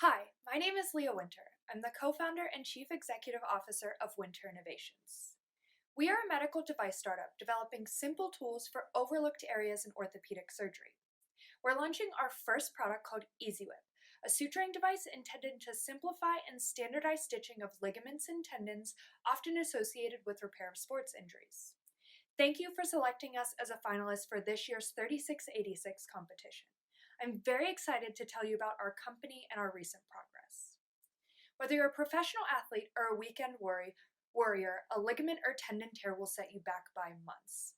Hi, my name is Leah Winter. I'm the co founder and chief executive officer of Winter Innovations. We are a medical device startup developing simple tools for overlooked areas in orthopedic surgery. We're launching our first product called EasyWhip, a suturing device intended to simplify and standardize stitching of ligaments and tendons often associated with repair of sports injuries. Thank you for selecting us as a finalist for this year's 3686 competition. I'm very excited to tell you about our company and our recent progress. Whether you're a professional athlete or a weekend warrior, a ligament or tendon tear will set you back by months.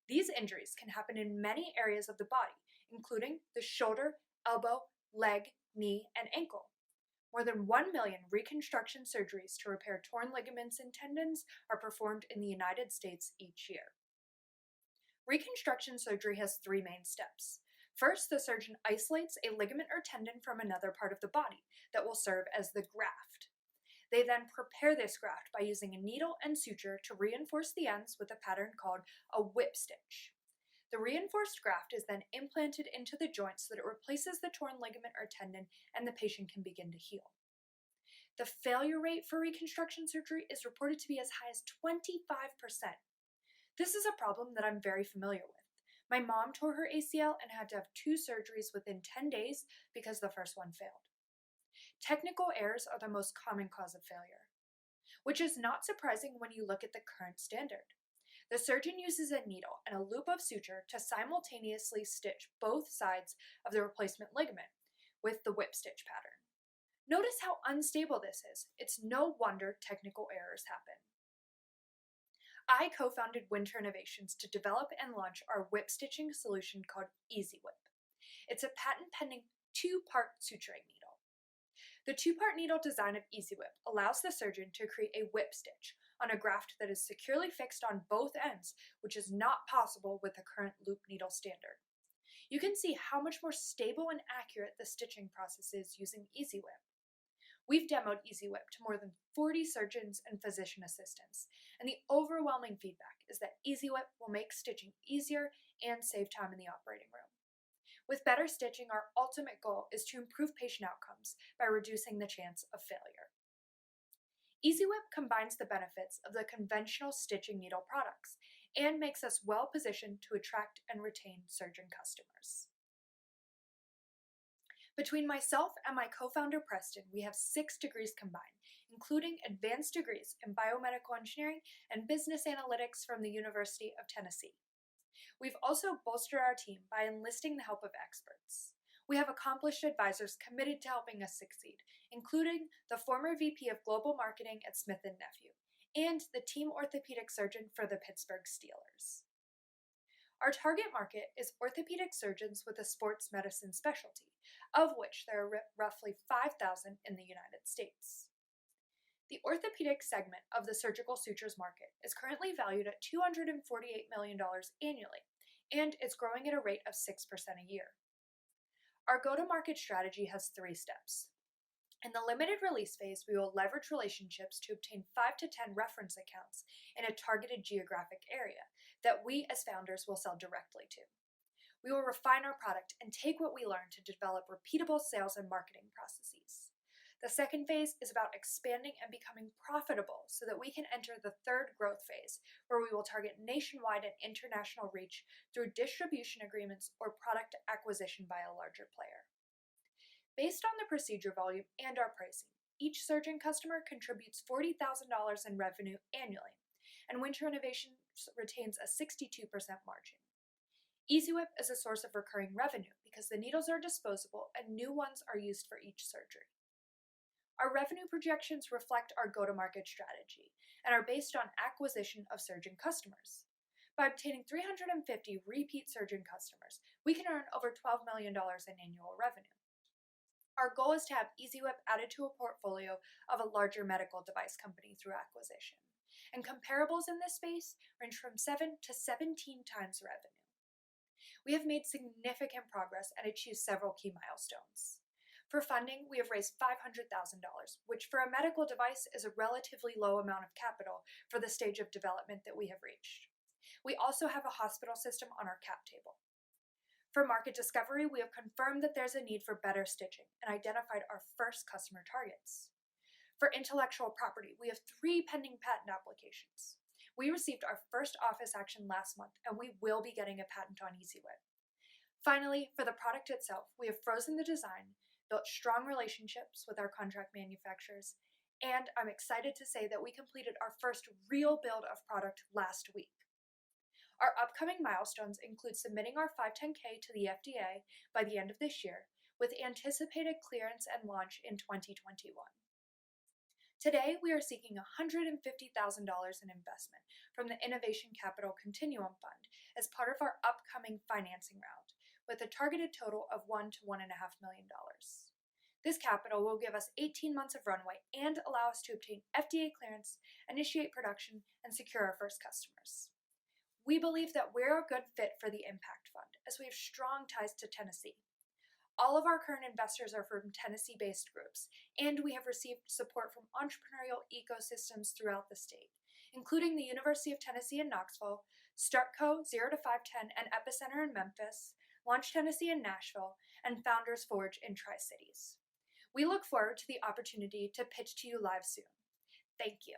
These injuries can happen in many areas of the body, including the shoulder, elbow, leg, knee, and ankle. More than 1 million reconstruction surgeries to repair torn ligaments and tendons are performed in the United States each year. Reconstruction surgery has three main steps. First, the surgeon isolates a ligament or tendon from another part of the body that will serve as the graft. They then prepare this graft by using a needle and suture to reinforce the ends with a pattern called a whip stitch. The reinforced graft is then implanted into the joint so that it replaces the torn ligament or tendon and the patient can begin to heal. The failure rate for reconstruction surgery is reported to be as high as 25%. This is a problem that I'm very familiar with. My mom tore her ACL and had to have two surgeries within 10 days because the first one failed. Technical errors are the most common cause of failure, which is not surprising when you look at the current standard. The surgeon uses a needle and a loop of suture to simultaneously stitch both sides of the replacement ligament with the whip stitch pattern. Notice how unstable this is. It's no wonder technical errors happen. I co-founded Winter Innovations to develop and launch our whip stitching solution called EasyWhip. It's a patent-pending two-part suturing needle. The two-part needle design of EasyWhip allows the surgeon to create a whip stitch on a graft that is securely fixed on both ends, which is not possible with the current loop needle standard. You can see how much more stable and accurate the stitching process is using EasyWhip. We've demoed EasyWhip to more than 40 surgeons and physician assistants, and the overwhelming feedback is that EasyWhip will make stitching easier and save time in the operating room. With better stitching, our ultimate goal is to improve patient outcomes by reducing the chance of failure. EasyWhip combines the benefits of the conventional stitching needle products and makes us well positioned to attract and retain surgeon customers. Between myself and my co-founder Preston, we have 6 degrees combined, including advanced degrees in biomedical engineering and business analytics from the University of Tennessee. We've also bolstered our team by enlisting the help of experts. We have accomplished advisors committed to helping us succeed, including the former VP of Global Marketing at Smith & Nephew and the team orthopedic surgeon for the Pittsburgh Steelers. Our target market is orthopedic surgeons with a sports medicine specialty, of which there are roughly 5,000 in the United States. The orthopedic segment of the surgical sutures market is currently valued at $248 million annually, and it's growing at a rate of 6% a year. Our go-to-market strategy has 3 steps. In the limited release phase, we will leverage relationships to obtain 5 to 10 reference accounts in a targeted geographic area that we as founders will sell directly to. We will refine our product and take what we learn to develop repeatable sales and marketing processes. The second phase is about expanding and becoming profitable so that we can enter the third growth phase, where we will target nationwide and international reach through distribution agreements or product acquisition by a larger player. Based on the procedure volume and our pricing, each surgeon customer contributes $40,000 in revenue annually, and Winter Innovations retains a 62% margin. EasyWhip is a source of recurring revenue because the needles are disposable and new ones are used for each surgery. Our revenue projections reflect our go-to-market strategy and are based on acquisition of surgeon customers. By obtaining 350 repeat surgeon customers, we can earn over $12 million in annual revenue. Our goal is to have EasyWhip added to a portfolio of a larger medical device company through acquisition, and comparables in this space range from 7 to 17 times revenue. We have made significant progress and achieved several key milestones. For funding, we have raised $500,000, which for a medical device is a relatively low amount of capital for the stage of development that we have reached. We also have a hospital system on our cap table. For market discovery, we have confirmed that there's a need for better stitching and identified our first customer targets. For intellectual property, we have 3 pending patent applications. We received our first office action last month, and we will be getting a patent on EasyWhip. Finally, for the product itself, we have frozen the design, built strong relationships with our contract manufacturers, and I'm excited to say that we completed our first real build of product last week. Our upcoming milestones include submitting our 510(k) to the FDA by the end of this year, with anticipated clearance and launch in 2021. Today, we are seeking $150,000 in investment from the Innovation Capital Continuum Fund as part of our upcoming financing round, with a targeted total of $1 to $1.5 million. This capital will give us 18 months of runway and allow us to obtain FDA clearance, initiate production, and secure our first customers. We believe that we're a good fit for the Impact Fund, as we have strong ties to Tennessee. All of our current investors are from Tennessee-based groups, and we have received support from entrepreneurial ecosystems throughout the state, including the University of Tennessee in Knoxville, StartCo 0 to 510 and Epicenter in Memphis, Launch Tennessee in Nashville, and Founders Forge in Tri-Cities. We look forward to the opportunity to pitch to you live soon. Thank you.